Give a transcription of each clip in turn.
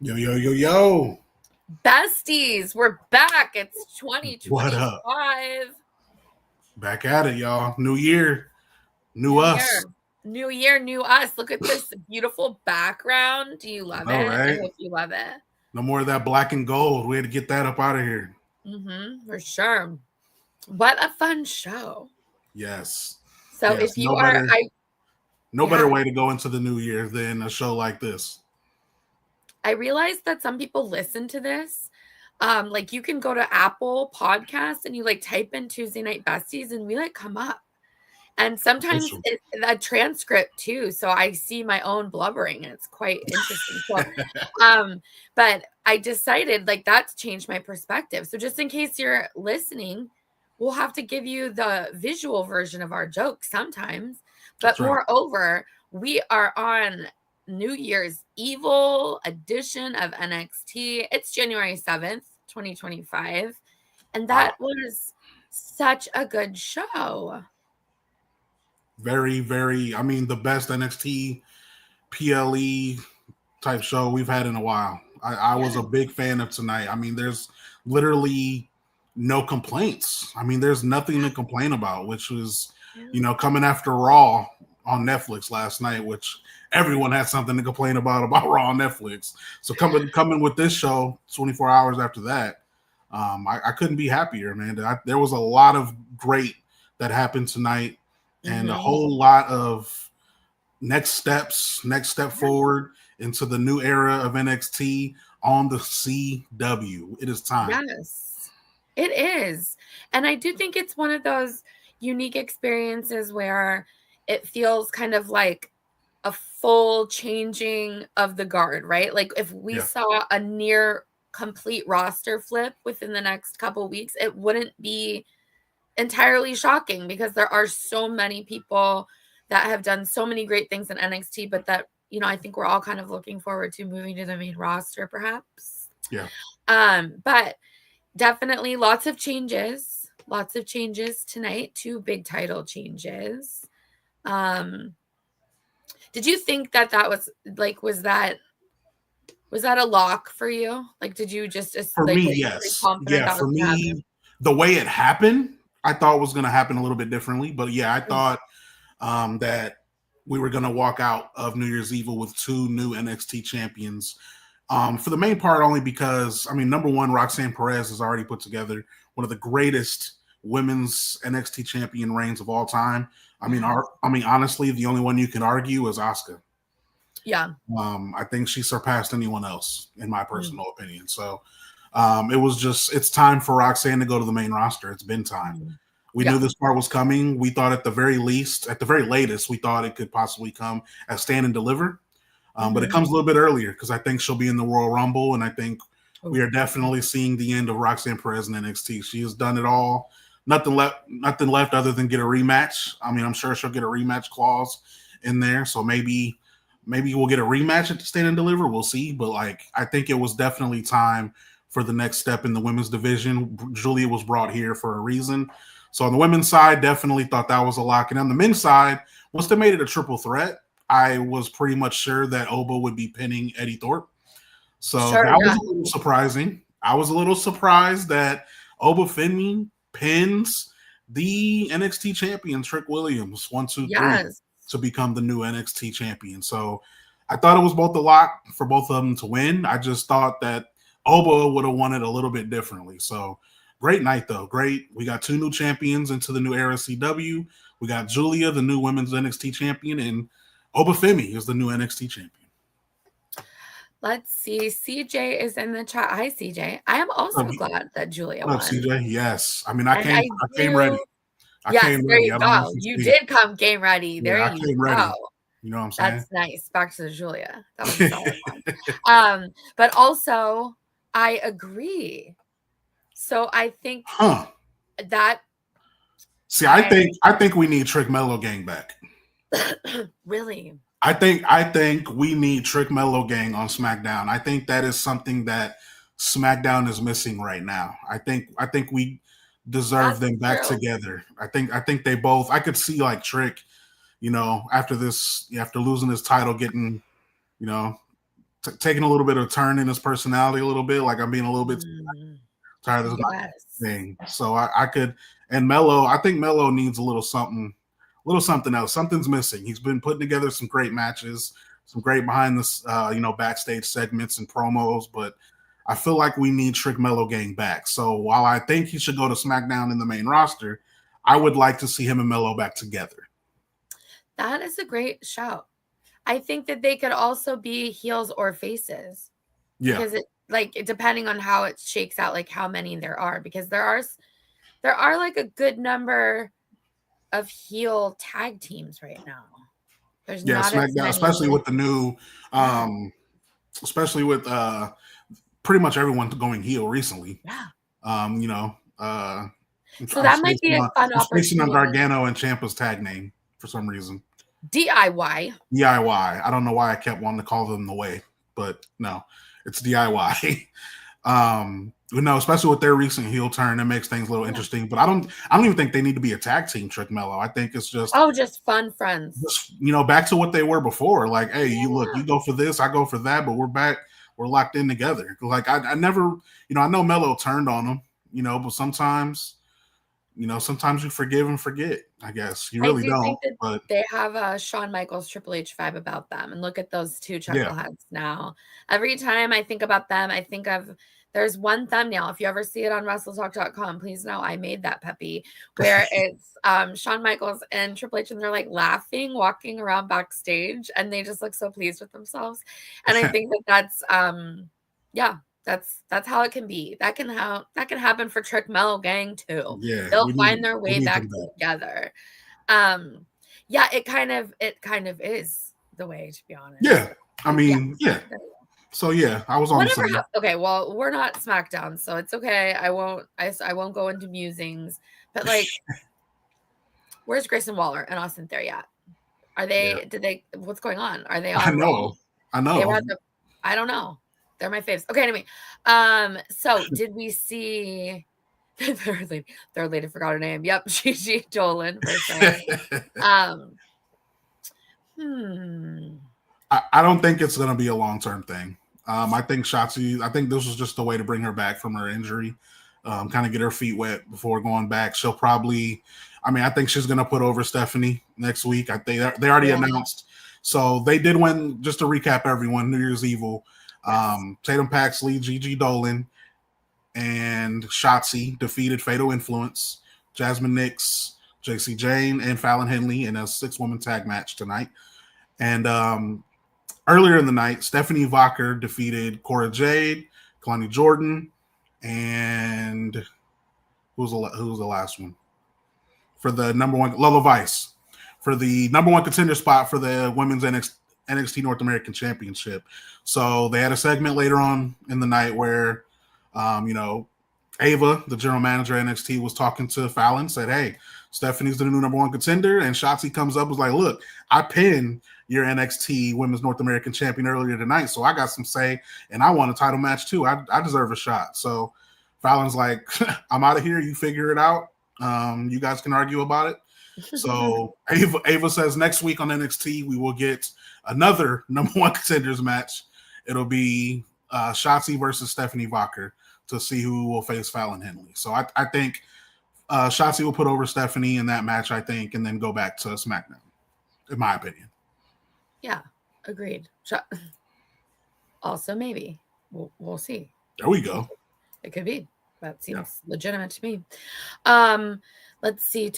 Yo, yo, yo, yo. Besties, we're back. It's What up? 2025. Back at it, y'all. New year, new New us. year. New year, new us. Look at this beautiful background. Do you love I know, it? I right? hope you love it. No more of that black and gold. We had to get that up out of here. For sure. What a fun show. Yes. So Yes. if you are, No better yeah, way to go into the new year than a show like this. I realized that some people listen to this. Like you can go to Apple Podcasts and you like type in Tuesday Night Besties and we like come up. And sometimes Official. a transcript too. So I see my own blubbering. And it's quite interesting. But I decided like that's changed my perspective. So just in case you're listening, we'll have to give you the visual version of our jokes sometimes. But That's right. moreover, we are on New Year's Evil edition of NXT. It's January 7th, 2025. And that was such a good show. Very, very, the best NXT PLE type show we've had in a while. I was a big fan of tonight. There's literally no complaints. There's nothing to complain about, which was, coming after Raw on Netflix last night, which everyone had something to complain about Raw on Netflix. So coming with this show 24 hours after that, I couldn't be happier, man. There was a lot of great that happened tonight, and a whole lot of next step forward into the new era of NXT on the CW. It is time. Yes, it is. And I do think it's one of those unique experiences where it feels kind of like a full changing of the guard, right? Like if we saw a near complete roster flip within the next couple weeks, it wouldn't be entirely shocking because there are so many people that have done so many great things in NXT, but that, I think we're all kind of looking forward to moving to the main roster, perhaps. Yeah. But definitely lots of changes tonight, 2 big title changes. Did you think that was like, was that a lock for you? Like, did you just for like, me, yes. confident that For was gonna happen? me, the way it happened, I thought was going to happen a little bit differently. But yeah, I thought that we were going to walk out of New Year's Evil with 2 new NXT champions. For the main part, only because, number one, Roxanne Perez has already put together one of the greatest women's NXT champion reigns of all time. Honestly, the only one you can argue is Asuka. Yeah. I think she surpassed anyone else, in my personal opinion. So it's time for Roxanne to go to the main roster. It's been time. We knew this part was coming. We thought at the very latest, we thought it could possibly come as Stand and Deliver. But it comes a little bit earlier because I think she'll be in the Royal Rumble, and I think we are definitely seeing the end of Roxanne Perez in NXT. She has done it all. Nothing left other than get a rematch. I'm sure she'll get a rematch clause in there. So maybe we'll get a rematch at the Stand and Deliver. We'll see. But I think it was definitely time for the next step in the women's division. Julia was brought here for a reason. So on the women's side, definitely thought that was a lock. And on the men's side, once they made it a triple threat, I was pretty much sure that Oba would be pinning Eddie Thorpe. So that was a little surprising. I was a little surprised that Oba Femi pins the NXT champion, Trick Williams, 1, 2, 3, to become the new NXT champion. So I thought it was both a lock for both of them to win. I just thought that Oba would have won it a little bit differently. So great night, though. Great. We got 2 new champions into the new era CW. We got Julia, the new women's NXT champion, and Oba Femi is the new NXT champion. Let's see. CJ is in the chat. Hi, CJ. I am also glad that Julia won. CJ? Yes. I came ready. There you go. You did come game ready. There you came go. Ready. You know what I'm saying? That's nice. Back to the Julia. That was solid one. But also, I agree. So I think that. See, I think we need Trick Mello Gang back. Really? I think we need Trick Mello Gang on SmackDown. I think that is something that SmackDown is missing right now. I think we deserve them back together. I think they both. I could see Trick, after losing his title, getting, taking a little bit of a turn in his personality a little bit. Like I'm being a little bit tired of this thing. So I could, and Melo, I think Melo needs a little something else. Something's missing. He's been putting together some great matches, some great behind this, backstage segments and promos, but I feel like we need Trick Melo Gang back. So while I think he should go to SmackDown in the main roster, I would like to see him and Melo back together. That is a great shout. I think that they could also be heels or faces. Yeah. Because depending on how it shakes out, like how many there are, because there are like a good number of heel tag teams right now. There's not SmackDown, especially with the new, especially with pretty much everyone going heel recently. Yeah. So I'm that might be a fun opportunity. On Gargano and Ciampa's tag name for some reason. DIY. I don't know why I kept wanting to call them the Way, but no, it's DIY. Especially with their recent heel turn, it makes things a little interesting. But I don't even think they need to be a tag team, Trick Melo. I think it's just just fun friends. Just, back to what they were before. Like, hey, you go for this, I go for that, but we're back, we're locked in together. Like I never, I know Melo turned on him, but sometimes you forgive and forget. I guess you really don't. But they have a Shawn Michaels Triple H vibe about them, and look at those two chuckleheads now. Every time I think about them, I think of there's one thumbnail. If you ever see it on WrestleTalk.com, please know I made that, Peppy, where it's Shawn Michaels and Triple H, and they're like laughing, walking around backstage, and they just look so pleased with themselves. And I think that's that's how it can be. That can happen for Trick Melo Gang too. Yeah, they'll find their way back together. It kind of is the way, to be honest. Yeah, I mean, yeah. So I was on. Okay, well, we're not SmackDown, so it's okay. I won't go into musings. But like, where's Grayson Waller and Austin Theory at? Are they? Yeah. Did they? What's going on? Are they on? I know. I don't know. They're my faves. Okay, anyway. So did we see the third lady forgot her name? Yep, Gigi Dolan. I don't think it's gonna be a long-term thing. I think Shotzi, this was just a way to bring her back from her injury, kind of get her feet wet before going back. She'll probably, I think she's gonna put over Stephanie next week. I think they already announced. So they did win. Just to recap, everyone, New Year's Evil. Tatum Paxley, Gigi Dolan, and Shotzi defeated Fatal Influence, Jasmine Nix, JC Jane, and Fallon Henley in a 6-woman tag match tonight. And earlier in the night, Stephanie Vacher defeated Cora Jade, Kalani Jordan, and who was the last one? For the number one, Lola Vice, for the number one contender spot for the women's NXT North American Championship. So they had a segment later on in the night where, Ava, the general manager at NXT, was talking to Fallon, said, hey, Stephanie's the new number one contender. And Shotzi comes up, was like, look, I pinned your NXT Women's North American Champion earlier tonight, so I got some say, and I want a title match too. I deserve a shot. So Fallon's like, I'm out of here. You figure it out. You guys can argue about it. So Ava says next week on NXT, we will get another number one contenders match. It'll be Shotzi versus Stephanie Vacher to see who will face Fallon Henley. So I think Shotzi will put over Stephanie in that match, I think, and then go back to SmackDown, in my opinion. Yeah, agreed. Also, maybe. We'll see. There we go. It could be. That seems legitimate to me. Let's see.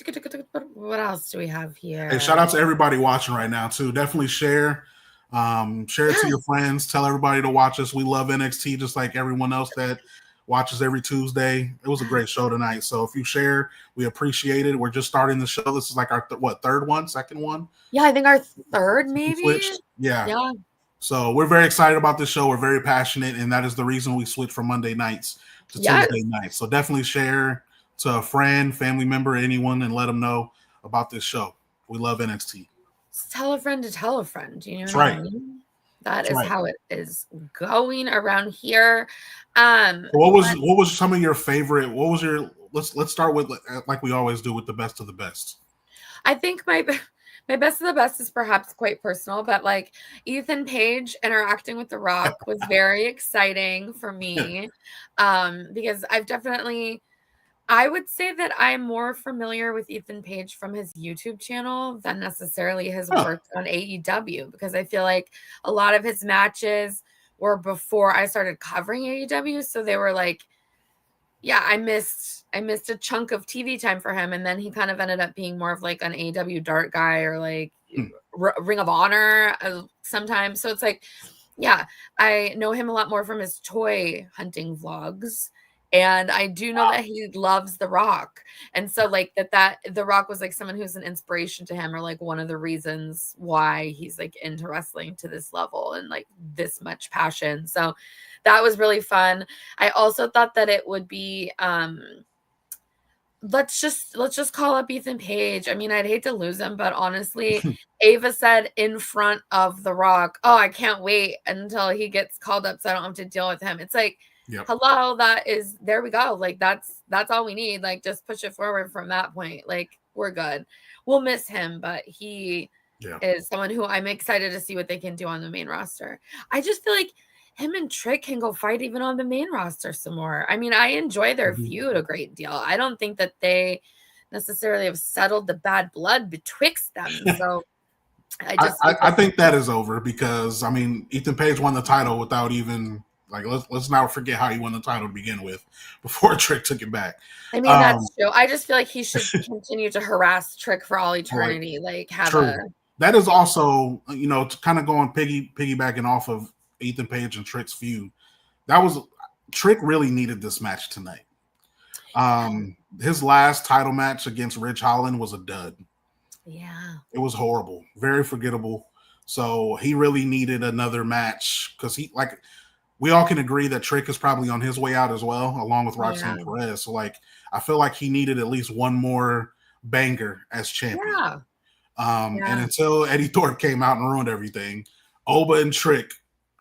What else do we have here? Hey, shout out to everybody watching right now, too. Definitely share. Share it to your friends. Tell everybody to watch us. We love NXT just like everyone else that watches every Tuesday. It was a great show tonight. So if you share, we appreciate it. We're just starting the show. This is like our second one? Yeah, I think our third, maybe. Switched. Yeah. So we're very excited about this show. We're very passionate, and that is the reason we switched from Monday nights to Tuesday nights. So definitely share to a friend, family member, anyone, and let them know about this show. We love NXT. Tell a friend to tell a friend. You know what I mean? That is how it is going around here. What was some of your favorite? What was your? Let's start with like we always do with the best of the best. I think My best of the best is perhaps quite personal, but like Ethan Page interacting with The Rock was very exciting for me. Because I would say that I'm more familiar with Ethan Page from his YouTube channel than necessarily his work on AEW, because I feel like a lot of his matches were before I started covering AEW. So they were like, yeah, I missed a chunk of TV time for him, and then he kind of ended up being more of like an AEW Dart guy or like Ring of Honor sometimes. So it's like, yeah, I know him a lot more from his toy hunting vlogs, and I do know that he loves The Rock, and so like that The Rock was like someone who's an inspiration to him, or like one of the reasons why he's like into wrestling to this level and like this much passion. So that was really fun. I also thought that it would be let's just call up Ethan Page. I mean, I'd hate to lose him, but honestly, Ava said in front of The Rock, "Oh, I can't wait until he gets called up so I don't have to deal with him." It's like, hello, there we go. Like that's all we need. Like just push it forward from that point. Like we're good. We'll miss him, but he is someone who I'm excited to see what they can do on the main roster. I just feel like him and Trick can go fight even on the main roster some more. I mean, I enjoy their feud a great deal. I don't think that they necessarily have settled the bad blood betwixt them. So I think that is over, because I mean, Ethan Page won the title without even like, let's not forget how he won the title to begin with before Trick took it back. I mean, that's true. I just feel like he should continue to harass Trick for all eternity. Like that is also, you know, to kind of going piggybacking off of Ethan Page and Trick's feud. Trick really needed this match tonight. His last title match against Ridge Holland was a dud. Yeah. It was horrible, very forgettable. So he really needed another match, because we all can agree that Trick is probably on his way out as well, along with Roxanne Perez. So like, I feel like he needed at least one more banger as champion. And until Eddie Thorpe came out and ruined everything, Oba and Trick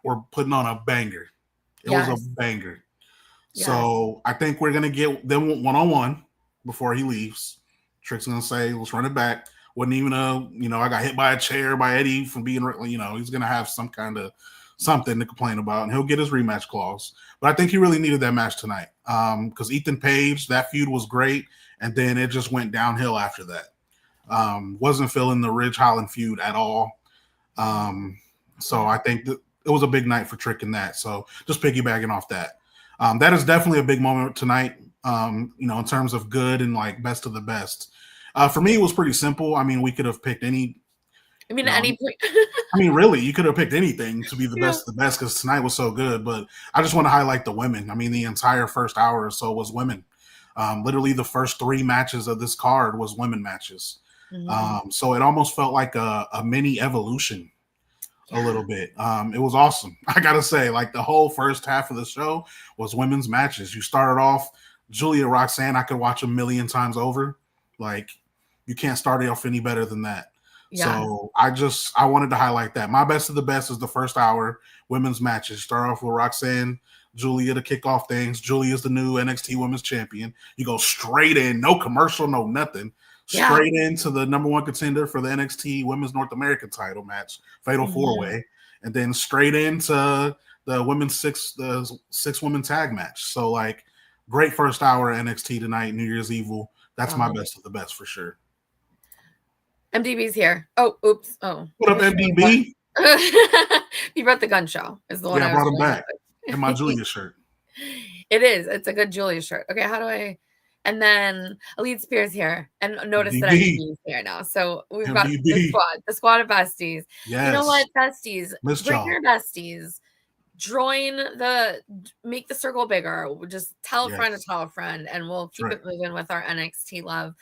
were putting on a banger. It was a banger. So I think we're gonna get them one-on-one before he leaves. Trick's gonna say, "Let's run it back." Wasn't even I got hit by a chair by Eddie from being, he's gonna have some kind of something to complain about, and he'll get his rematch clause. But I think he really needed that match tonight, because Ethan Page, that feud was great, and then it just went downhill after that. Wasn't feeling the Ridge Holland feud at all. So I think that it was a big night for Trick in that. So just piggybacking off that. That is definitely a big moment tonight, in terms of good and like best of the best. For me, it was pretty simple. I mean, we could have picked any. I mean, any point. I mean, really, you could have picked anything to be the best of the best, because tonight was so good. But I just want to highlight the women. I mean, the entire first hour or so was women. Literally, the first 3 matches of this card was women matches. So it almost felt like a mini evolution. A little bit. It was awesome. I gotta say, like the whole first half of the show was women's matches. You started off Julia Roxanne. I could watch a million times over. Like, you can't start it off any better than that. So I wanted to highlight that. My best of the best is the first hour women's matches. Start off with Roxanne, Julia to kick off things. Julia is the new NXT Women's Champion. You go straight in, no commercial, no nothing. Straight into the number 1 contender for the NXT Women's North American title match, Fatal 4-Way, and then straight into the women's 6-woman tag match. So like, great first hour NXT tonight, New Year's Evil. That's my best of the best for sure. MDB's here. Oh, oops. Oh, what up, MDB? He brought the gun show. Is the one I brought him back in my Julia shirt. It is. It's a good Julia shirt. Okay, how do I? And then Elite Spears here, and notice that MDB is here now. So we've got the squad of besties. Yes. You know what, besties? Bring your besties. Make the circle bigger. Just tell a friend to tell a friend, and we'll keep it moving with our NXT love.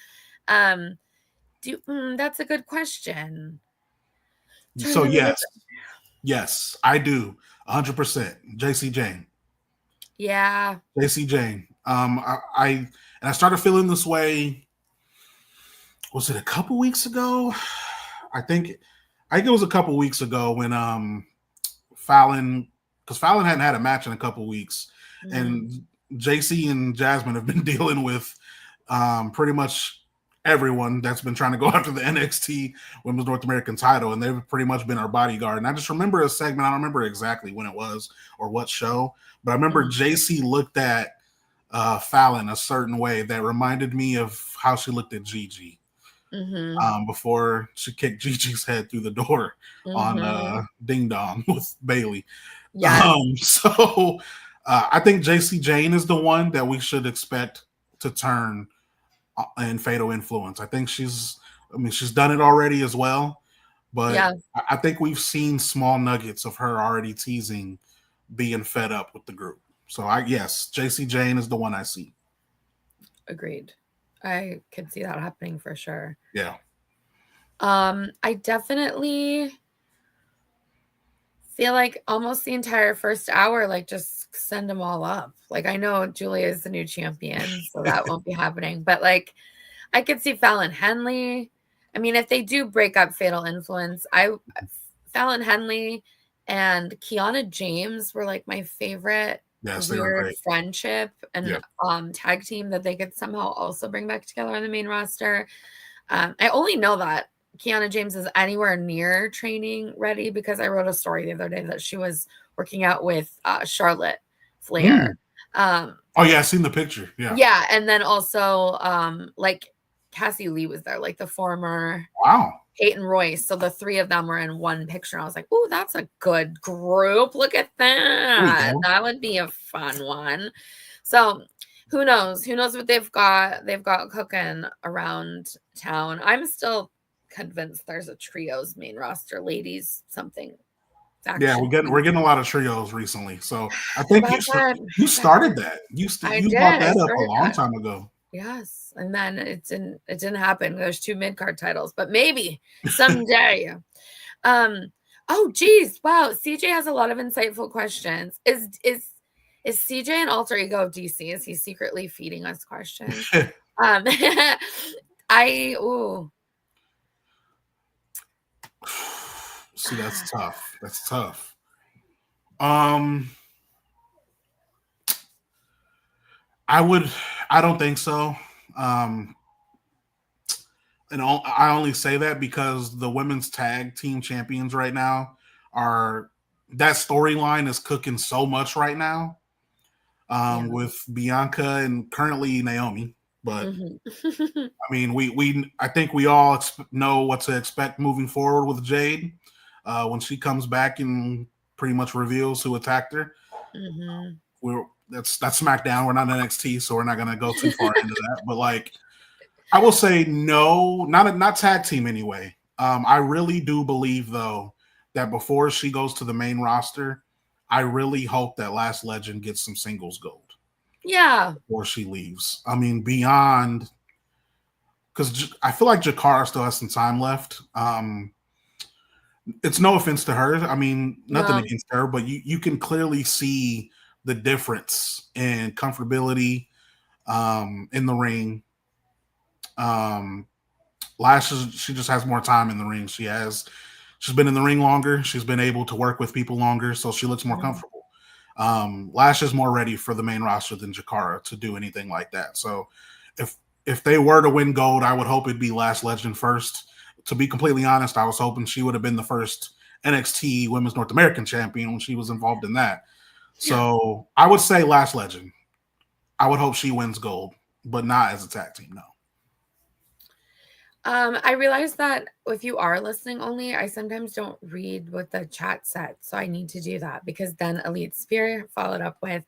That's a good question. So yes, I do 100%. JC Jane. Yeah, JC Jane. I started feeling this way. Was it a couple weeks ago? I think it was a couple weeks ago when Fallon, because Fallon hadn't had a match in a couple weeks, and JC and Jasmine have been dealing with pretty much everyone that's been trying to go after the NXT Women's North American title, and they've pretty much been our bodyguard. And I just remember a segment, I don't remember exactly when it was or what show, but I remember JC looked at Fallon a certain way that reminded me of how she looked at Gigi before she kicked Gigi's head through the door on Ding Dong with Bailey. So I think JC Jane is the one that we should expect to turn in Fatal Influence. I think she's done it already as well, but I think we've seen small nuggets of her already teasing being fed up with the group. So yes, JC Jane is the one I see. Agreed. I could see that happening for sure. Yeah. I definitely feel like almost the entire first hour, like just send them all up. Like I know Julia is the new champion, so that won't be happening. But like I could see Fallon Henley. I mean, if they do break up Fatal Influence, Fallon Henley and Kiana James were like my favorite weird friendship and tag team that they could somehow also bring back together on the main roster. I only know that Kiana James is anywhere near training ready because I wrote a story the other day that she was working out with Charlotte Flair. Oh yeah, I've seen the picture. Yeah, and then also like Cassie Lee was there, like the former Peyton Royce. So the three of them were in one picture. I was like, "Ooh, that's a good group. Look at that. That would be a fun one." So who knows? Who knows what they've got cooking around town. I'm still convinced there's a trios main roster ladies something. Faction. Yeah, we're getting a lot of trios recently. So I think you started that. You brought that up a long time ago. Yes, and then it didn't happen. There's 2 mid-card titles, but maybe someday. Oh geez, wow. CJ has a lot of insightful questions. Is CJ an alter ego of DC? Is he secretly feeding us questions? See, that's tough. That's tough. I don't think so. And I only say that because the women's tag team champions right now that storyline is cooking so much right now with Bianca and currently Naomi. But I mean, I think we all know what to expect moving forward with Jade when she comes back and pretty much reveals who attacked her. That's SmackDown. We're not NXT, so we're not going to go too far into that. But like, I will say no, not tag team anyway. I really do believe though that before she goes to the main roster, I really hope that Last Legend gets some singles gold. Yeah. Before she leaves. I mean, beyond, because I feel like Jakara still has some time left. It's no offense to her. I mean, nothing against her, but you can clearly see the difference in comfortability in the ring. Lash, she just has more time in the ring. She's been in the ring longer. She's been able to work with people longer, so she looks more comfortable. Lash is more ready for the main roster than Jakara to do anything like that. So if they were to win gold, I would hope it'd be Last Legend first. To be completely honest, I was hoping she would have been the first NXT Women's North American champion when she was involved in that. So I would say Last Legend. I would hope she wins gold, but not as a tag team, no. I realize that if you are listening only, I sometimes don't read what the chat said. So I need to do that because then Elite Spear followed up with,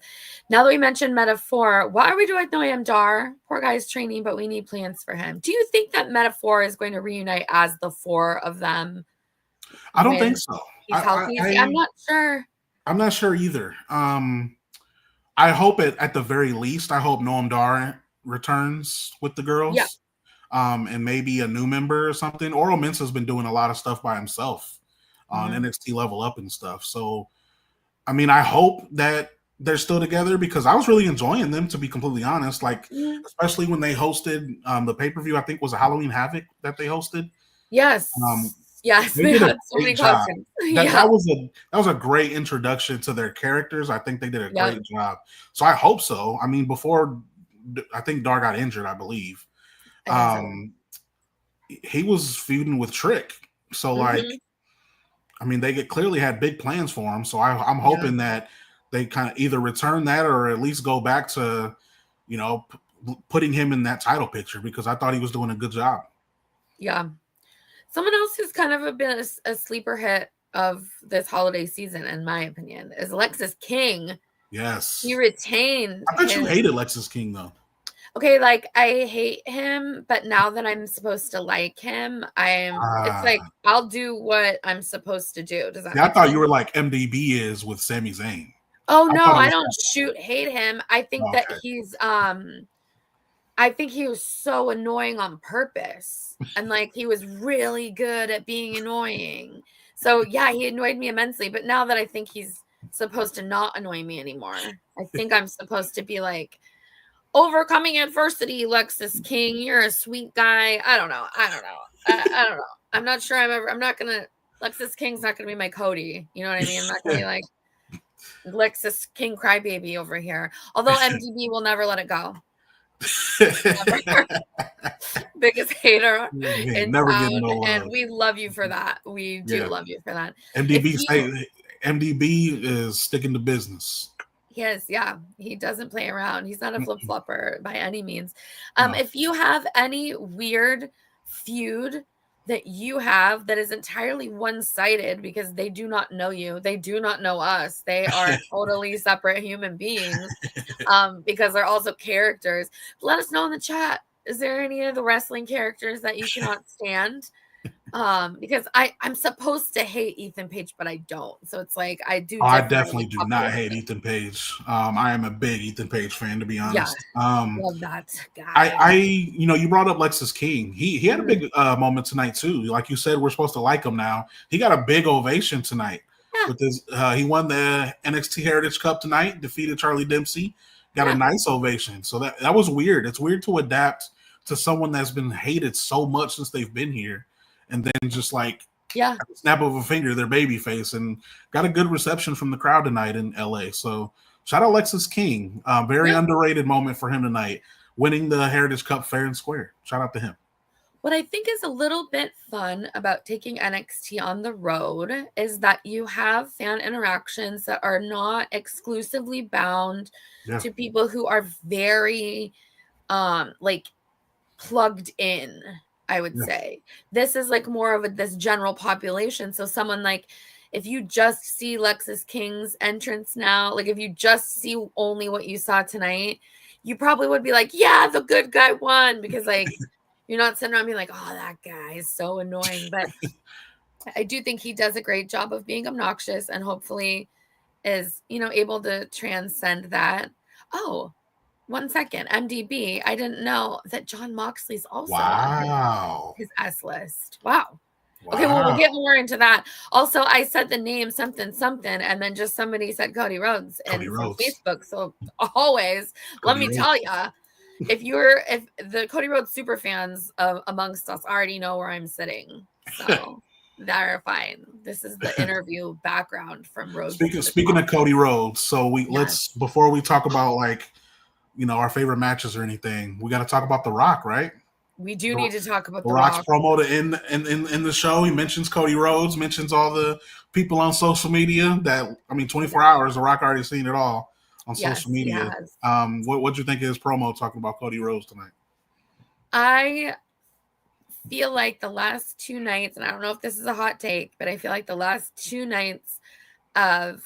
now that we mentioned Metaphor, what are we doing with Noam Dar? Poor guy's training, but we need plans for him. Do you think that Metaphor is going to reunite as the 4 of them? I don't think so. He's healthy. I'm not sure. I'm not sure either. I hope at the very least, I hope Noam Dar returns with the girls. Yeah. And maybe a new member or something. Oro Mensah's been doing a lot of stuff by himself on NXT Level Up and stuff. So, I mean, I hope that they're still together because I was really enjoying them, to be completely honest. Like, especially when they hosted the pay-per-view, I think was a Halloween Havoc that they hosted. Yes. Yes, they did a great job. That was a great introduction to their characters. I think they did a great job. So I hope so. I mean, before I think Dar got injured, I believe. he was feuding with Trick. So like, I mean, they clearly had big plans for him. So I'm hoping that they kind of either return that or at least go back to, you know, putting him in that title picture, because I thought he was doing a good job. Yeah. Someone else who's kind of been a sleeper hit of this holiday season, in my opinion, is Lexis King. Yes. He retained. I bet you hated Lexis King, though. Okay, like, I hate him, but now that I'm supposed to like him, it's like, I'll do what I'm supposed to do. Does that make I thought sense? you were like MDB is with Sami Zayn. Oh, no, I don't hate him. I think that he's, I think he was so annoying on purpose. And like, he was really good at being annoying. So yeah, he annoyed me immensely. But now that I think he's supposed to not annoy me anymore, I think I'm supposed to be like, overcoming adversity, Lexis King. You're a sweet guy. I don't know. I don't know. I'm not sure Lexis King's not gonna be my Cody. You know what I mean? I'm not gonna be like Lexis King crybaby over here. Although MDB will never let it go. Biggest hater in town, and we love you for that. We do love you for that. MDB is sticking to business. Yes, yeah, he doesn't play around. He's not a flip-flopper by any means. If you have any weird feud that you have that is entirely one-sided because they do not know you, they do not know us, they are totally separate human beings, because they're also characters, let us know in the chat. Is there any of the wrestling characters that you cannot stand? Because I'm supposed to hate Ethan Page, but I don't. So it's like I definitely do not hate Ethan Page. I am a big Ethan Page fan, to be honest. Love that guy. You brought up Lexis King. He had a big moment tonight too. Like you said, we're supposed to like him now. He got a big ovation tonight. With his, he won the NXT Heritage Cup tonight, defeated Charlie Dempsey, got a nice ovation. So that was weird. It's weird to adapt to someone that's been hated so much since they've been here. And then just like at the snap of a finger, their baby face, and got a good reception from the crowd tonight in LA. So shout out Lexis King. Very underrated moment for him tonight, winning the Heritage Cup fair and square. Shout out to him. What I think is a little bit fun about taking NXT on the road is that you have fan interactions that are not exclusively bound to people who are very like plugged in. I would say this is like more of this general population. So someone like, if you just see Lexis King's entrance now, like if you just see only what you saw tonight, you probably would be like, yeah, the good guy won, because like you're not sitting around being like, oh, that guy is so annoying. But I do think he does a great job of being obnoxious, and hopefully is, able to transcend that. Oh, 1 second, MDB. I didn't know that Jon Moxley's also on his S list. Wow. Okay, well, we'll get more into that. Also, I said the name something, and then just somebody said Cody Rhodes from Facebook. So always, let me tell you, if the Cody Rhodes super fans amongst us already know where I'm sitting, so they're fine. This is the interview background from Rhodes. Speaking of Cody Rhodes, so let's, before we talk about like, our favorite matches or anything, we got to talk about The Rock, right? We do need to talk about The Rock's promo to in the show. He mentions Cody Rhodes, mentions all the people on social media that, 24 hours, The Rock already seen it all on social media. What'd you think of his promo talking about Cody Rhodes tonight? I feel like the last 2 nights, and I don't know if this is a hot take, but I feel like the last 2 nights of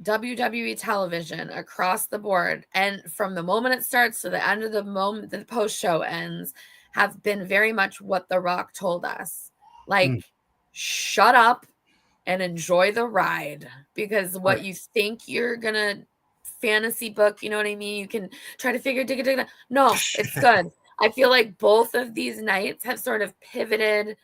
WWE television across the board, and from the moment it starts to the end of the moment the post show ends, have been very much what The Rock told us. Like, shut up and enjoy the ride, because what you think you're gonna fantasy book, you know what I mean? You can try to figure no, it's good. I feel like both of these nights have sort of pivoted.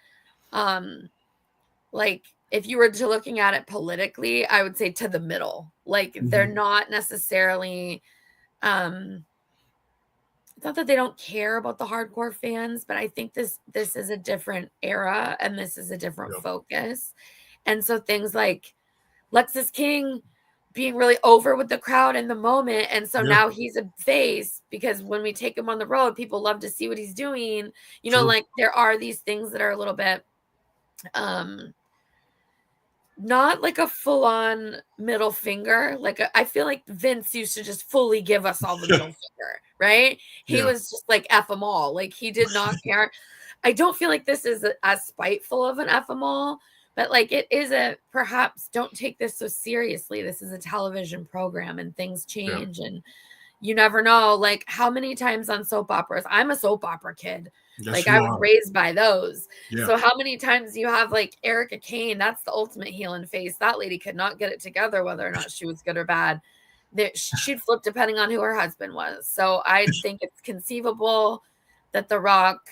Like, if you were to looking at it politically, I would say to the middle. Like, they're not necessarily, it's not that they don't care about the hardcore fans, but I think this is a different era, and this is a different focus. And so things like Lexis King being really over with the crowd in the moment. And so now he's a face because when we take him on the road, people love to see what he's doing. You know, like there are these things that are a little bit not like a full-on middle finger. Like I feel like Vince used to just fully give us all the middle finger, right? He was just like F them all. Like he did not care. I don't feel like this is as spiteful of an F them all, but like it is perhaps don't take this so seriously. This is a television program and things change and you never know. Like how many times on soap operas, I'm a soap opera kid. Yes, like I was raised by those. Yeah. So how many times you have like Erica Kane, that's the ultimate heel and face. That lady could not get it together whether or not she was good or bad. She'd flip depending on who her husband was. So I think it's conceivable that The Rock,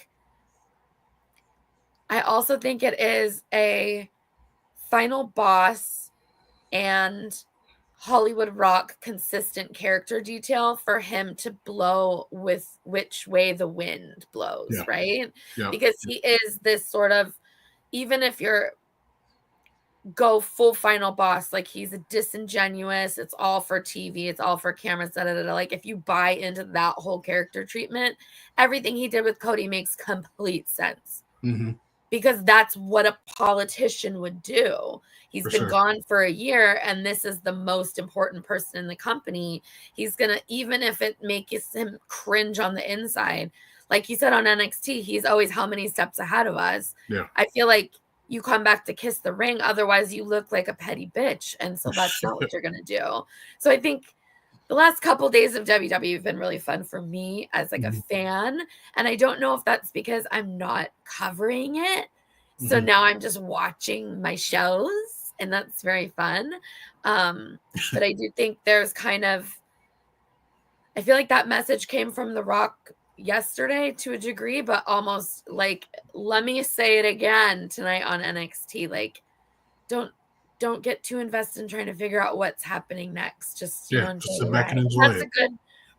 I also think it is a final boss and Hollywood Rock consistent character detail for him to blow with which way the wind blows, right? Because he is this sort of, even if you're go full final boss, like he's a disingenuous, it's all for TV, it's all for cameras, like if you buy into that whole character treatment, everything he did with Cody makes complete sense. Because that's what a politician would do. He's been gone for a year and this is the most important person in the company. He's going to, even if it makes him cringe on the inside, like he said on NXT, he's always how many steps ahead of us. I feel like you come back to kiss the ring. Otherwise you look like a petty bitch. And so that's not what you're going to do. So I think the last couple of days of WWE have been really fun for me as like a fan. And I don't know if that's because I'm not covering it. So now I'm just watching my shows and that's very fun. But I do think there's kind of, I feel like that message came from The Rock yesterday to a degree, but almost like, let me say it again tonight on NXT. Like, don't get too invested in trying to figure out what's happening next. Just, enjoy sit the back ride. and enjoy That's it. a good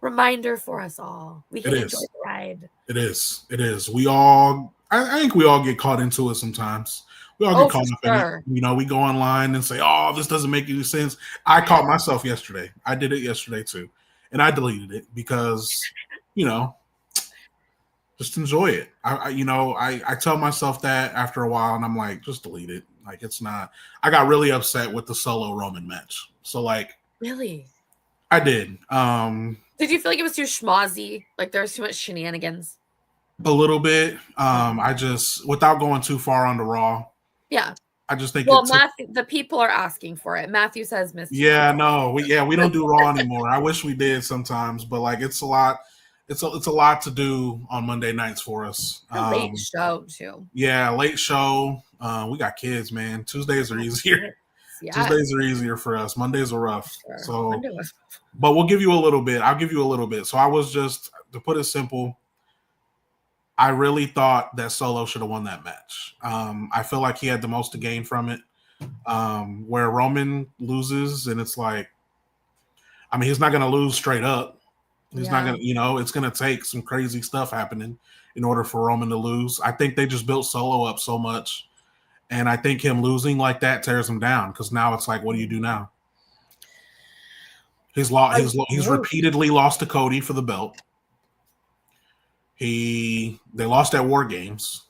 reminder for us all. We can enjoy the ride. It is. We all, I think we all get caught into it sometimes. We all get caught up in it. You know, we go online and say, oh, this doesn't make any sense. I caught myself yesterday. I did it yesterday too. And I deleted it because, just enjoy it. I tell myself that after a while and I'm like, just delete it. Like it's not, I got really upset with the Solo Roman match. So like, really? I did. Did you feel like it was too schmozzy? Like there was too much shenanigans? A little bit. I just, without going too far on the Raw. Yeah. I just think the people are asking for it. Matthew says Mr. Yeah, no. We don't do Raw anymore. I wish we did sometimes, but like it's a lot. It's a lot to do on Monday nights for us. A late show too. Yeah, late show. We got kids, man. Tuesdays are easier. Tuesdays are easier for us. Mondays are rough. Sure. So, but we'll give you a little bit. I'll give you a little bit. So I was just, to put it simple, I really thought that Solo should have won that match. I feel like he had the most to gain from it. Where Roman loses, and it's like, I mean, he's not going to lose straight up. He's not going to, it's going to take some crazy stuff happening in order for Roman to lose. I think they just built Solo up so much. And I think him losing like that tears him down because now it's like, what do you do now? He's repeatedly lost to Cody for the belt. They lost at War Games.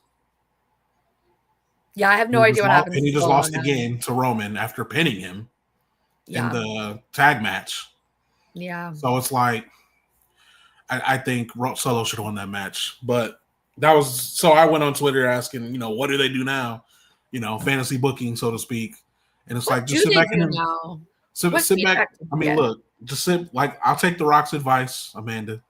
Yeah, I have no idea what happened. And he just lost again to Roman after pinning him in the tag match. Yeah. So it's like, I think Solo should have won that match. But that was, so I went on Twitter asking, what do they do now? Fantasy booking, so to speak. And it's like, just sit back and sit back. I mean, look, just sit, like, I'll take The Rock's advice, Amanda.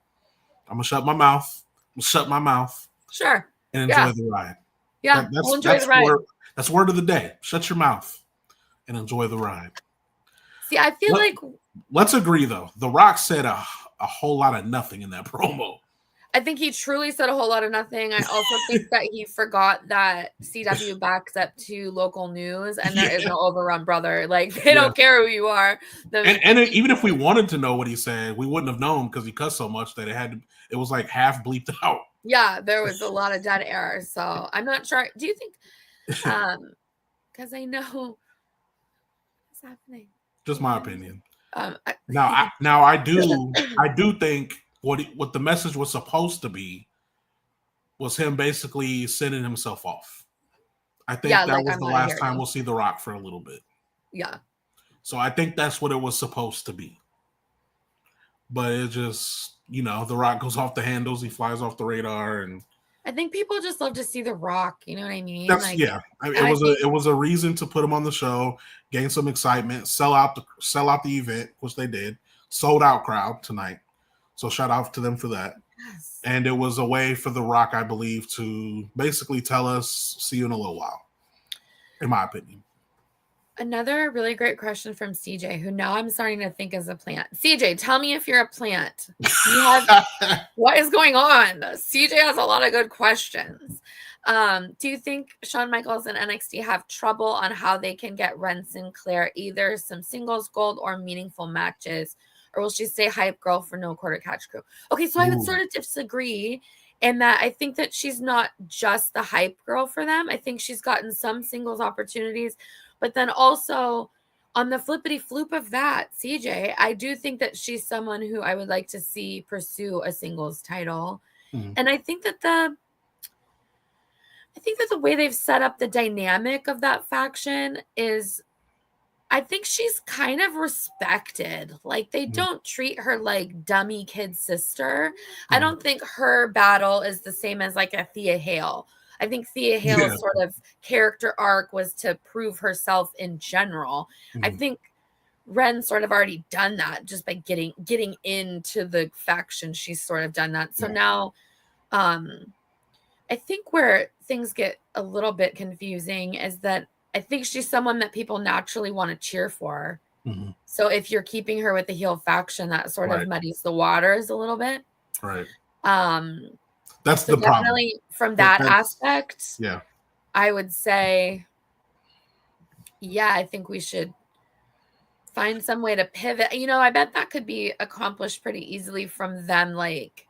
I'm going to shut my mouth. Sure. And enjoy the ride. Yeah, we'll enjoy the ride. That's word of the day. Shut your mouth and enjoy the ride. See, I feel like... Let's agree, though. The Rock said a whole lot of nothing in that promo. I think he truly said a whole lot of nothing. I also think that he forgot that CW backs up to local news and there is no overrun, brother. Like, they don't care who you are. And even if we wanted to know what he said, we wouldn't have known because he cussed so much that it was like half bleeped out. Yeah, there was a lot of dead air. So I'm not sure. Do you think, because I know what's happening. Just my opinion. I do think what the message was supposed to be was him basically sending himself off. I think that like, was I'm the outta last here, time yo. we'll see The Rock for a little bit. Yeah. So I think that's what it was supposed to be. But it just, The Rock goes off the handles, he flies off the radar, and I think people just love to see The Rock. You know what I mean? It was a reason to put him on the show, gain some excitement, sell out the event, which they did. Sold out crowd tonight. So shout out to them for that. Yes. And it was a way for The Rock, I believe, to basically tell us, see you in a little while, in my opinion. Another really great question from CJ, who now I'm starting to think is a plant. CJ, tell me if you're a plant. What is going on? CJ has a lot of good questions. Do you think Shawn Michaels and NXT have trouble on how they can get Ren Sinclair either some singles gold or meaningful matches? Or will she stay hype girl for no quarter catch crew? Okay, so I would sort of disagree in that I think that she's not just the hype girl for them. I think she's gotten some singles opportunities. But then also on the flippity floop of that, CJ, I do think that she's someone who I would like to see pursue a singles title. Mm-hmm. And I think that the way they've set up the dynamic of that faction is, I think she's kind of respected. Like, they don't treat her like dummy kid sister. I don't think her battle is the same as like a Thea Hale. I think Thea Hale's sort of character arc was to prove herself in general. I think Ren sort of already done that just by getting into the faction. She's sort of done that. So now I think where things get a little bit confusing is that I think she's someone that people naturally want to cheer for. Mm-hmm. So if you're keeping her with the heel faction, that sort of muddies the waters a little bit. Right. That's so the problem. From that aspect, yeah, I would say, I think we should find some way to pivot. I bet that could be accomplished pretty easily from them. Like,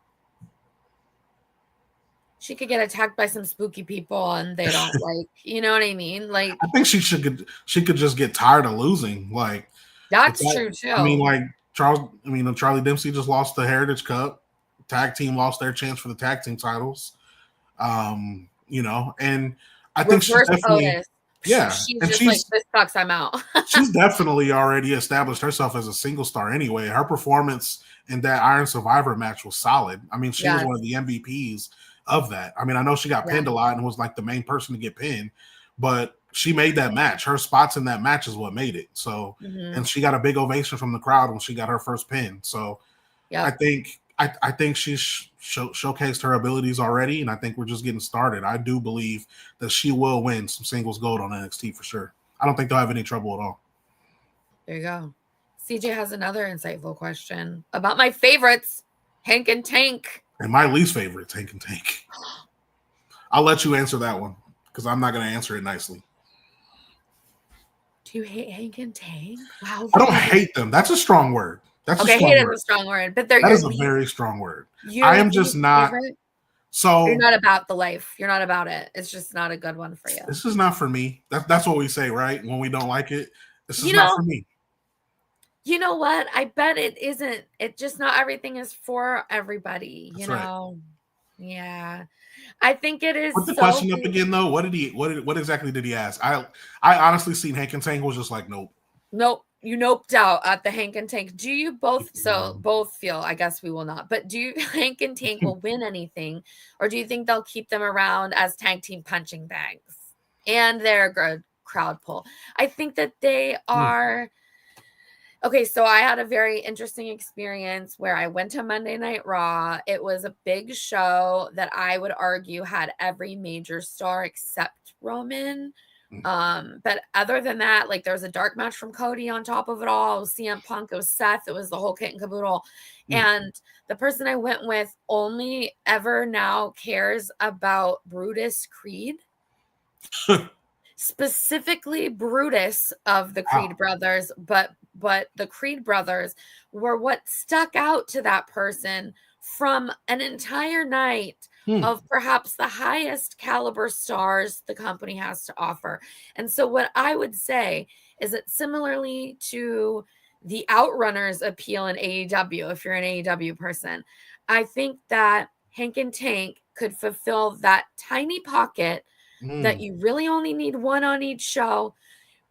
she could get attacked by some spooky people and they don't you know what I mean? Like, I think she could just get tired of losing. Like, that's true too. I mean, like Charlie Dempsey just lost the Heritage Cup. Tag team lost their chance for the tag team titles. And I think she's definitely she's just like, this sucks, I'm out. She's definitely already established herself as a single star anyway. Her performance in that Iron Survivor match was solid. I mean, she was one of the MVPs of that. I mean, I know she got pinned a lot and was like the main person to get pinned, but she made that match. Her spots in that match is what made it. So, and she got a big ovation from the crowd when she got her first pin. So, I think she's showcased her abilities already, and I think we're just getting started. I do believe that she will win some singles gold on NXT for sure. I don't think they'll have any trouble at all. There you go. CJ has another insightful question about my favorites, Hank and Tank. And my least favorite, Hank and Tank. I'll let you answer that one because I'm not going to answer it nicely. Do you hate Hank and Tank? Wow. I don't hate them. That's a strong word. That's okay, hate is a strong word, but that is a very strong word. I am just not. Favorite? So you're not about the life. You're not about it. It's just not a good one for you. This is not for me. That's what we say, right? When we don't like it, this is not for me. You know what? I bet it isn't. It just not everything is for everybody. You know. Right. Yeah. I think it is. Put the question up again, though. What exactly did he ask? I honestly seen Hank and Tank was just like, nope. You noped out at the Hank and Tank. Do you both feel, I guess we will not, but do you Hank and Tank will win anything, or do you think they'll keep them around as tag team punching bags and they're a good crowd pull? I think that they are. Okay, so I had a very interesting experience where I went to Monday Night Raw. It was a big show that I would argue had every major star except Roman. But other than that, like, there was a dark match from Cody on top of it all. It was CM Punk, it was Seth, it was the whole kit and caboodle. And the person I went with only ever now cares about Brutus Creed. Specifically Brutus of the Creed brothers, but the Creed brothers were what stuck out to that person from an entire night of perhaps the highest caliber stars the company has to offer. And so what I would say is that similarly to the Outrunners appeal in AEW if you're an AEW person. I think that Hank and Tank could fulfill that tiny pocket that you really only need one on each show,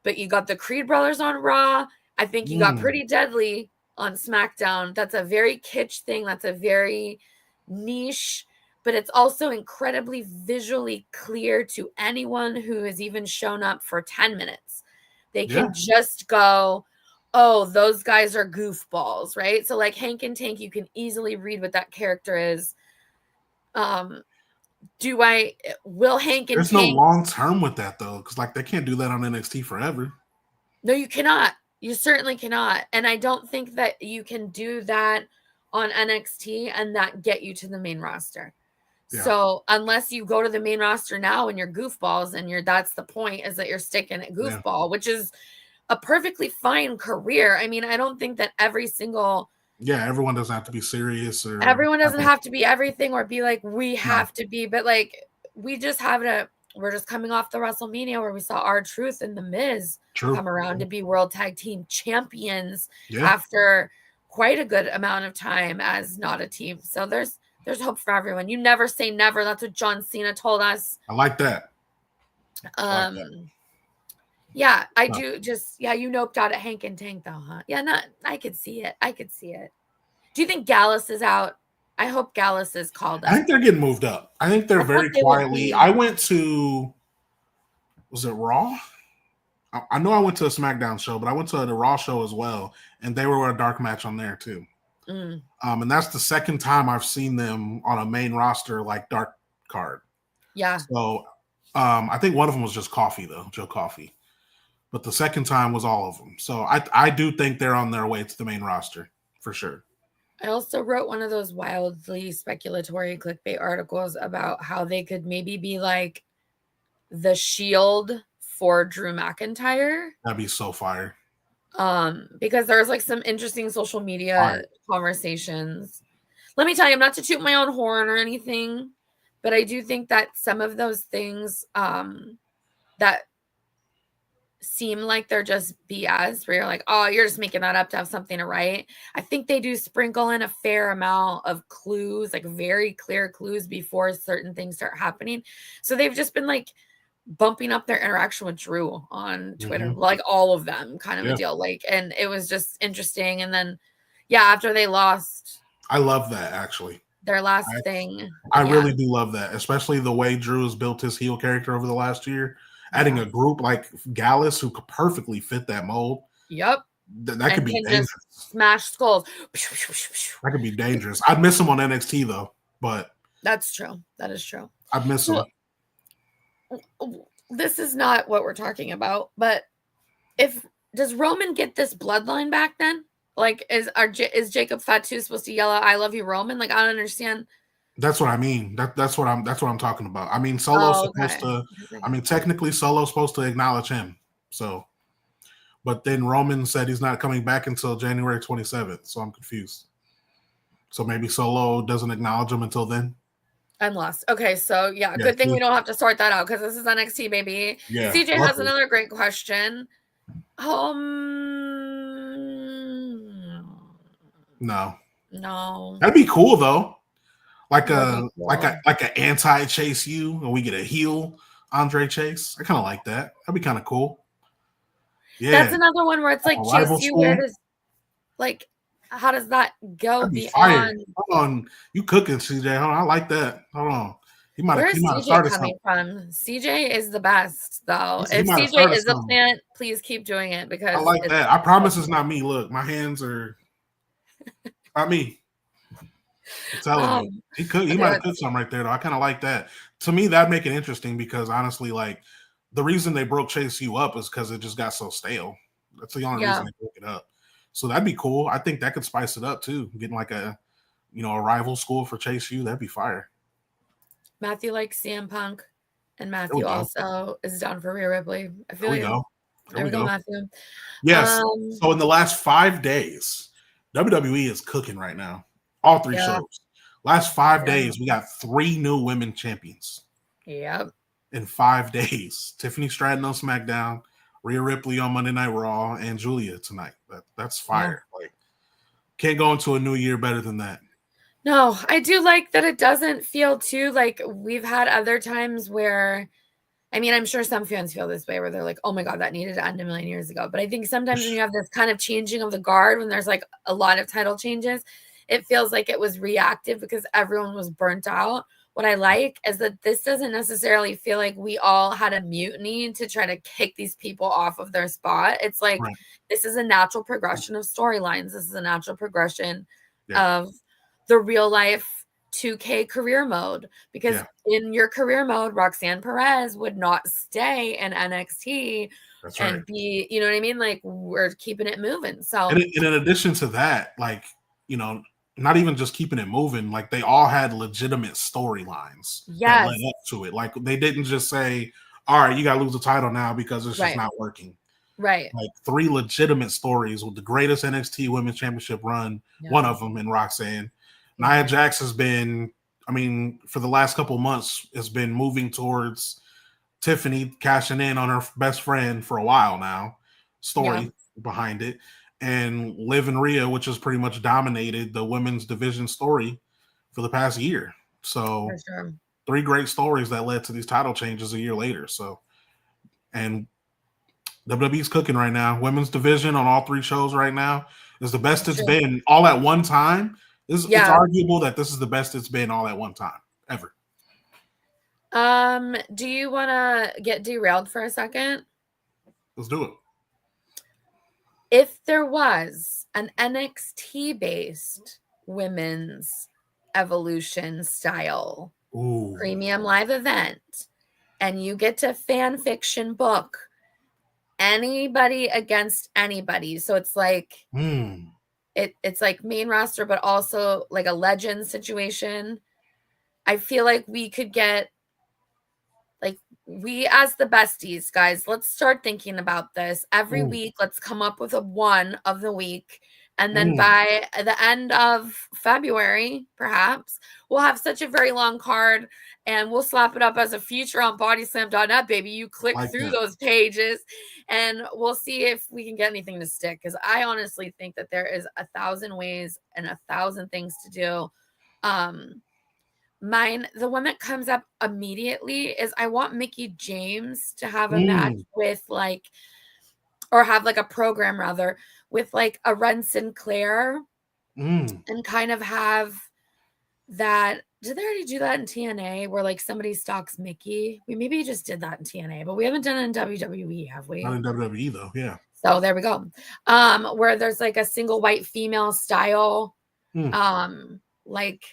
but you got the Creed brothers on Raw. I think you got Pretty Deadly on SmackDown. That's a very kitsch thing. That's a very niche, but it's also incredibly visually clear to anyone who has even shown up for 10 minutes. They can just go, oh, those guys are goofballs, right? So like Hank and Tank, you can easily read what that character is. Will Hank and There's Tank... no long term with that though, because like they can't do that on NXT forever. No, you cannot. You certainly cannot. And I don't think that you can do that on NXT and that get you to the main roster. Yeah. So unless you go to the main roster now and you're goofballs and that's the point, is that you're sticking at goofball, which is a perfectly fine career. I mean, I don't think that everyone doesn't have to be serious, or everyone doesn't have to be everything or be like, we have to be, but like, we're just coming off the WrestleMania where we saw R-Truth and The Miz come around to be World Tag Team Champions after quite a good amount of time as not a team. So there's hope for everyone. You never say never. That's what John Cena told us. I like that. Yeah, I do. You noped out at Hank and Tank though, huh? Yeah, I could see it. Do you think Gallus is out? I hope Gallus is called up. I think they're getting moved up. I think they're very quietly. I went to, was it Raw? I know I went to a SmackDown show, but I went to the Raw show as well, and they were a dark match on there too. And that's the second time I've seen them on a main roster like dark card. Yeah. So I think one of them was just Coffee though, Joe Coffee, but the second time was all of them. So I do think they're on their way to the main roster for sure. I also wrote one of those wildly speculatory clickbait articles about how they could maybe be like the Shield for Drew McIntyre. That'd be so fire. Because there's like some interesting social media conversations. Let me tell you, I'm not to toot my own horn or anything, but I do think that some of those things that seem like they're just BS, where you're like, oh, you're just making that up to have something to write. I think they do sprinkle in a fair amount of clues, like very clear clues before certain things start happening. So they've just been like bumping up their interaction with Drew on Twitter, like all of them kind of a deal. Like, and it was just interesting. And then, after they lost, I love that actually. Their last thing. I really do love that, especially the way Drew has built his heel character over the last year. Adding a group like Gallus who could perfectly fit that mold. Yep. That could be dangerous. Just smash skulls. That could be dangerous. I'd miss him on NXT though, but that's true. That is true. I'd miss him. This is not what we're talking about, but does Roman get this bloodline back then? Like, is Jacob Fatu supposed to yell out "I love you, Roman"? Like, I don't understand. That's what I mean. That's what I'm talking about. I mean, Solo's supposed to. I mean, technically, Solo's supposed to acknowledge him. So, but then Roman said he's not coming back until January 27th. So I'm confused. So maybe Solo doesn't acknowledge him until then. I'm lost. Okay, so good thing we don't have to sort that out because this is NXT, baby. Yeah, CJ has another great question. No. That'd be cool though. Like a anti-Chase U, and we get a heel Andre Chase. I kind of like that. That'd be kind of cool. Yeah, that's another one where it's like Chase U. Where does how does that go beyond? Hold on, you cooking, CJ? Hold on, I like that. Hold on, where's CJ coming from? CJ is the best, though. If CJ is a plant, please keep doing it because I like that. I promise it's not me. Look, my hands are not me. I'm telling you, he might have cooked something right there, though. I kind of like that. To me, that'd make it interesting because honestly, like the reason they broke Chase U up is because it just got so stale. That's the only reason they broke it up. So that'd be cool. I think that could spice it up too. Getting like a rival school for Chase U, that'd be fire. Matthew likes CM Punk, and Matthew also is down for Rhea Ripley. I feel There we go, Matthew. Yes. So in the last 5 days, WWE is cooking right now. All 3 shows. Last 5 days, we got 3 new women champions. Yep. In 5 days. Tiffany Stratton on SmackDown, Rhea Ripley on Monday Night Raw, and Julia tonight. That's fire. Like, can't go into a new year better than that. No, I do like that it doesn't feel too like we've had other times where, I mean, I'm sure some fans feel this way where they're like, oh my God, that needed to end a million years ago. But I think sometimes when you have this kind of changing of the guard, when there's like a lot of title changes, it feels like it was reactive because everyone was burnt out. What I like is that this doesn't necessarily feel like we all had a mutiny to try to kick these people off of their spot. It's like, this is a natural progression of storylines. This is a natural progression of the real life 2K career mode, because in your career mode, Roxanne Perez would not stay in NXT and be, you know what I mean? Like, we're keeping it moving. So, and in addition to that, like, you know, not even just keeping it moving, like they all had legitimate storylines that led up to it. Like, they didn't just say, all right, you got to lose the title now because it's just not working. Right. Like 3 legitimate stories with the greatest NXT Women's Championship run, one of them in Roxanne. Nia Jax has been, I mean, for the last couple of months, has been moving towards Tiffany cashing in on her best friend for a while now. Story behind it. And Liv and Rhea, which has pretty much dominated the women's division story for the past year. So 3 great stories that led to these title changes a year later. So, and WWE's cooking right now. Women's division on all 3 shows right now is the best it's been all at one time. It's arguable that this is the best it's been all at one time ever. Do you want to get derailed for a second? Let's do it. If there was an NXT-based women's Evolution style premium live event, and you get to fan fiction book anybody against anybody, so it's like it's like main roster, but also like a legend situation. I feel like we could get, like, we as the besties, guys, let's start thinking about this every week. Let's come up with a one of the week. And then by the end of February, perhaps, we'll have such a very long card and we'll slap it up as a feature on bodyslam.net, baby. You click through those pages and we'll see if we can get anything to stick. Because I honestly think that there is 1,000 ways and 1,000 things to do. Mine, the one that comes up immediately is I want Mickie James to have a match with like, or have like a program rather, with like a Ren Sinclair and kind of have that. Did they already do that in TNA where like somebody stalks Mickie? We maybe just did that in TNA, but we haven't done it in WWE, have we? Not in WWE though, yeah. So there we go. Where there's like a single white female style, like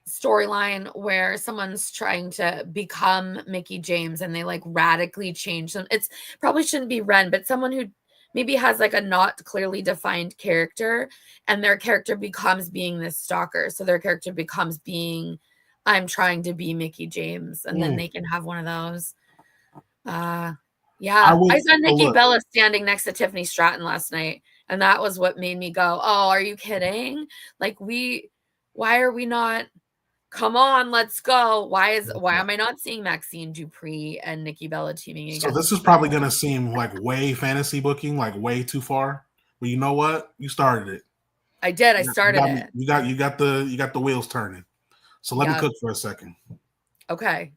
storyline where someone's trying to become Mickie James and they like radically change them. It's probably shouldn't be Ren, but someone who maybe has like a not clearly defined character and their character becomes being this stalker. So their character becomes being, I'm trying to be Mickie James, and then they can have one of those. I saw Nikki Bella standing next to Tiffany Stratton last night, and that was what made me go, oh, are you kidding? Like, why are we not? Come on, let's go. Why am I not seeing Maxine Dupree and Nikki Bella teaming against? So this is probably going to seem like way fantasy booking, like way too far. But you know what? You started it. I did. I started it. You got the wheels turning. So let me cook for a second. Okay.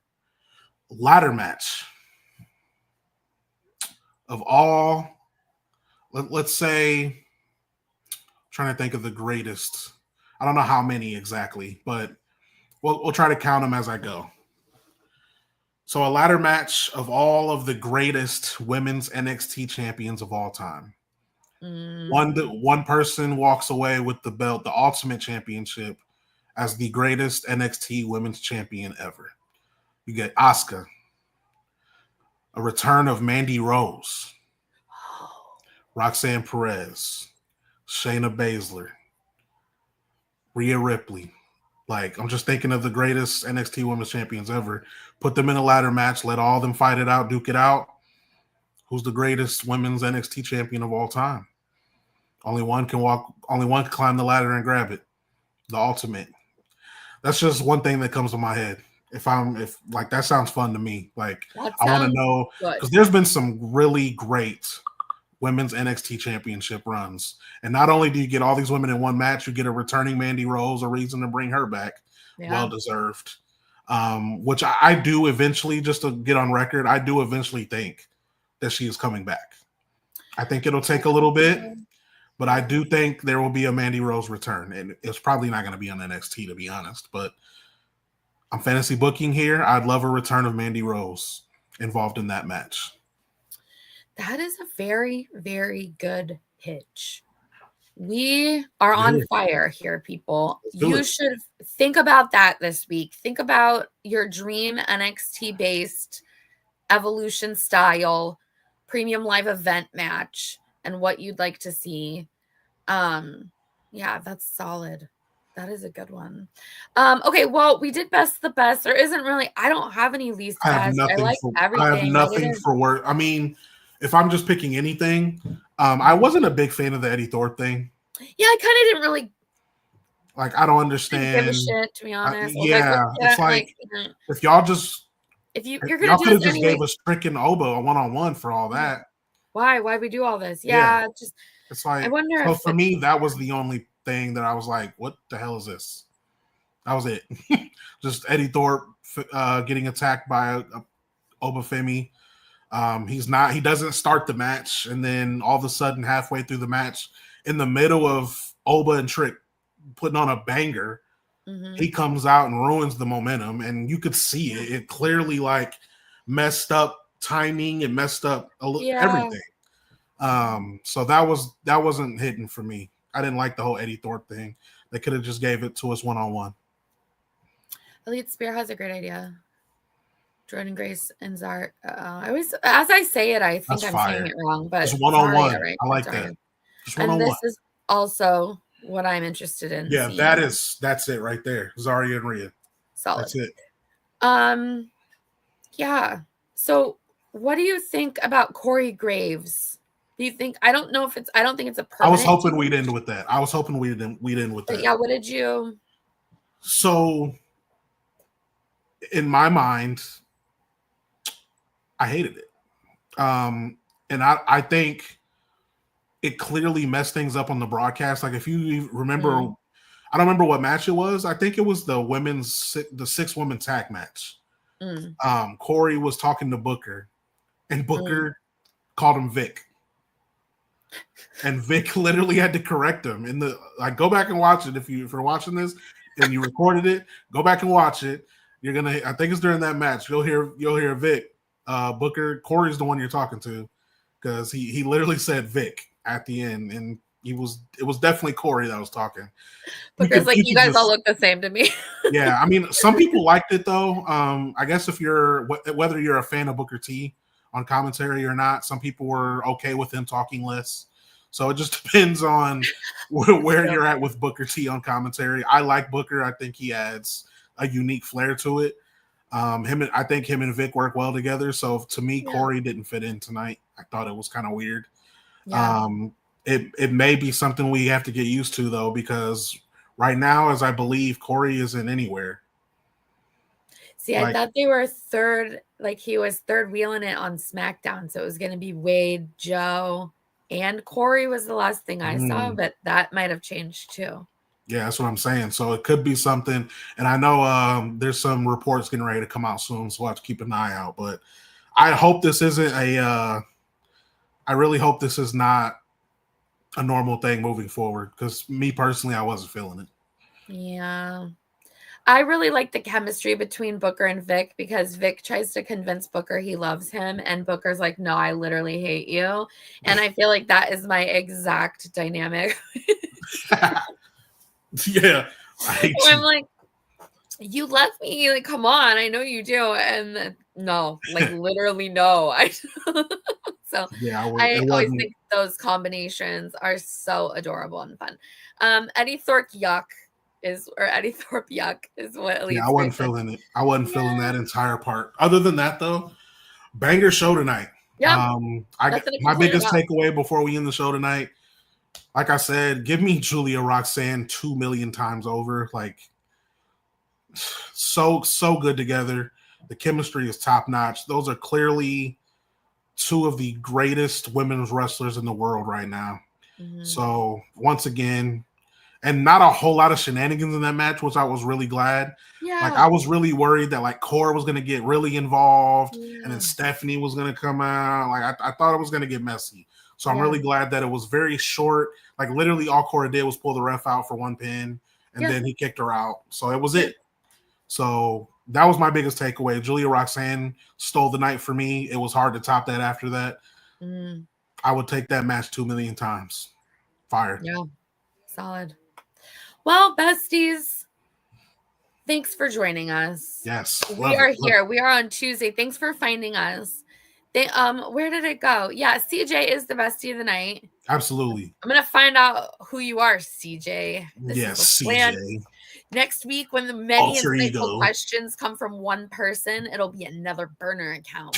Ladder match of all. Let's say. Trying to think of the greatest. I don't know how many exactly, but we'll try to count them as I go. So a ladder match of all of the greatest women's NXT champions of all time. One person walks away with the belt, the Ultimate Championship, as the greatest NXT women's champion ever. You get Asuka, a return of Mandy Rose, Roxanne Perez, Shayna Baszler, Rhea Ripley. Like, I'm just thinking of the greatest NXT women's champions ever. Put them in a ladder match, let all of them fight it out, duke it out. Who's the greatest women's NXT champion of all time? Only one can climb the ladder and grab it. The Ultimate. That's just one thing that comes to my head. If like that sounds fun to me. Like That I want to sounds know good. because there's been some really great women's NXT championship runs. And not only do you get all these women in one match, you get a returning Mandy Rose, a reason to bring her back. Yeah. Well deserved. Which I do eventually, just to get on record, I do eventually think that she is coming back. I think it'll take a little bit, but I do think there will be a Mandy Rose return. And it's probably not going to be on NXT, to be honest. But I'm fantasy booking here. I'd love a return of Mandy Rose involved in that match. That is a very, very good pitch. We are on fire here, people. You should think about that this week. Think about your dream NXT-based Evolution style premium live event match and what you'd like to see. Yeah, that's solid. That is a good one. Okay, well, we did best the best. There isn't really, I don't have any least best. I like everything. I have nothing for work. I mean, if I'm just picking anything, I wasn't a big fan of the Eddie Thorpe thing. Yeah, I kind of didn't really like. I don't understand. Give a shit, to be honest. It's like if y'all just you're gonna do this just gave us freaking Obo a 1-on-1 for all that. Why we do all this? Yeah. Just it's like I wonder. So for me, that was the only thing that I was like, "What the hell is this?" That was it. Just Eddie Thorpe getting attacked by Obafemi. He doesn't start the match, and then all of a sudden, halfway through the match, in the middle of Oba and Trick putting on a banger, he comes out and ruins the momentum, and you could see it. It clearly like messed up timing and messed up everything. So that wasn't hitting for me. I didn't like the whole Eddie Thorpe thing. They could have just gave it to us 1-on-1. Elite Spear has a great idea. Jordan Grace and Zart. I always, as I say it, I think That's I'm fire. saying it wrong, but just 1-on-1. Right. I like that. Just and this is also what I'm interested in. Yeah, seeing. That's it right there. Zarya and Rhea. Solid. That's it. Yeah. So what do you think about Corey Graves? Do you think I don't think it's a permanent. I was hoping we'd end with that. Yeah, what did you? So in my mind, I hated it. And I think it clearly messed things up on the broadcast. Like if you remember, I don't remember what match it was. I think it was the 6-woman tag match. Corey was talking to Booker, and Booker called him Vic. And Vic literally had to correct him go back and watch it if you're watching this and you recorded it, go back and watch it. You're gonna, I think it's during that match, you'll hear Vic, Booker, Corey's the one you're talking to, because he literally said Vic at the end, and it was definitely Corey that was talking. Booker's you guys all look the same to me. Yeah, I mean, some people liked it though. I guess if whether you're a fan of Booker T on commentary or not, some people were okay with him talking less. So it just depends on where you're at with Booker T on commentary. I like Booker. I think he adds a unique flair to it. I think him and Vic work well together. So to me, Corey didn't fit in tonight. I thought it was kind of weird. Yeah. It may be something we have to get used to though, because right now, as I believe, Corey isn't anywhere. See, I thought they were he was third wheeling it on SmackDown. So it was going to be Wade, Joe, and Corey was the last thing I saw, but that might have changed too. Yeah, that's what I'm saying. So it could be something. And I know there's some reports getting ready to come out soon, so we'll have to keep an eye out. But I hope this isn't I really hope this is not a normal thing moving forward, because me personally, I wasn't feeling it. Yeah. I really like the chemistry between Booker and Vic, because Vic tries to convince Booker he loves him, and Booker's like, no, I literally hate you. And I feel like that is my exact dynamic. Yeah. I'm like, you love me. Like, come on. I know you do. And no, literally no. So yeah, I always think those combinations are so adorable and fun. Eddie Thorpe yuck is what at least. Yeah, I wasn't feeling it. I wasn't feeling that entire part. Other than that, though, banger show tonight. Yeah. My biggest takeaway before we end the show tonight, like I said, give me Julia Roxanne 2 million times over. Like, so good together. The chemistry is top notch. Those are clearly two of the greatest women's wrestlers in the world right now. Mm-hmm. So once again, and not a whole lot of shenanigans in that match, which I was really glad. Yeah. Like I was really worried that like Cora was going to get really involved and then Stephanie was going to come out. Like I thought it was going to get messy. So I'm really glad that it was very short. Like literally all Cora did was pull the ref out for one pin and then he kicked her out. So it was it. So that was my biggest takeaway. Julia Roxanne stole the night for me. It was hard to top that after that. I would take that match 2 million times. Fire. Yeah. Solid. Well, besties, thanks for joining us. Yes. We are here. We are on Tuesday. Thanks for finding us. Where did it go? Yeah, CJ is the bestie of the night. Absolutely. I'm gonna find out who you are, CJ. Yes, CJ. Next week, when the many insightful questions come from one person, it'll be another burner account.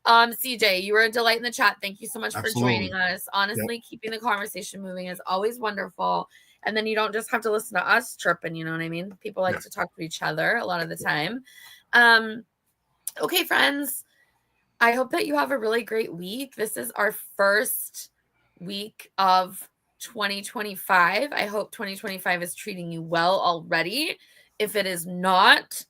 CJ, you were a delight in the chat. Thank you so much for joining us. Honestly, keeping the conversation moving is always wonderful. And then you don't just have to listen to us chirping, you know what I mean? People like to talk to each other a lot of the time. Okay, friends, I hope that you have a really great week. This is our first week of 2025. I hope 2025 is treating you well already. If it is not,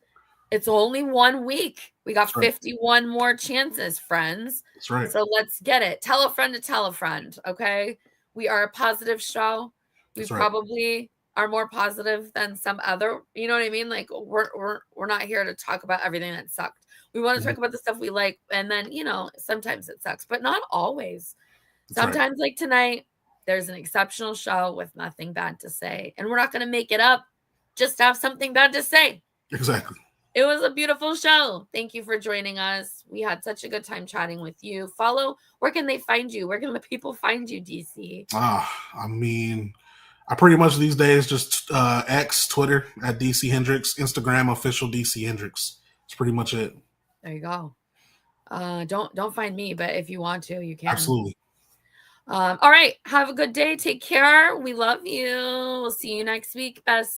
it's only 1 week. We got 51 more chances, friends. That's right. So let's get it. Tell a friend to tell a friend, okay? We are a positive show. We probably are more positive than some other, you know what I mean? Like we're not here to talk about everything that sucked. We want to talk about the stuff we like, and then, you know, sometimes it sucks, but not always. Sometimes like tonight, there's an exceptional show with nothing bad to say. And we're not going to make it up just to have something bad to say. Exactly. It was a beautiful show. Thank you for joining us. We had such a good time chatting with you. Where can they find you? Where can the people find you, DC? I mean, I pretty much these days just X, Twitter at DC Hendricks, Instagram official DC Hendricks. It's pretty much it. There you go. Don't find me, but if you want to, you can. Absolutely. All right. Have a good day. Take care. We love you. We'll see you next week, best.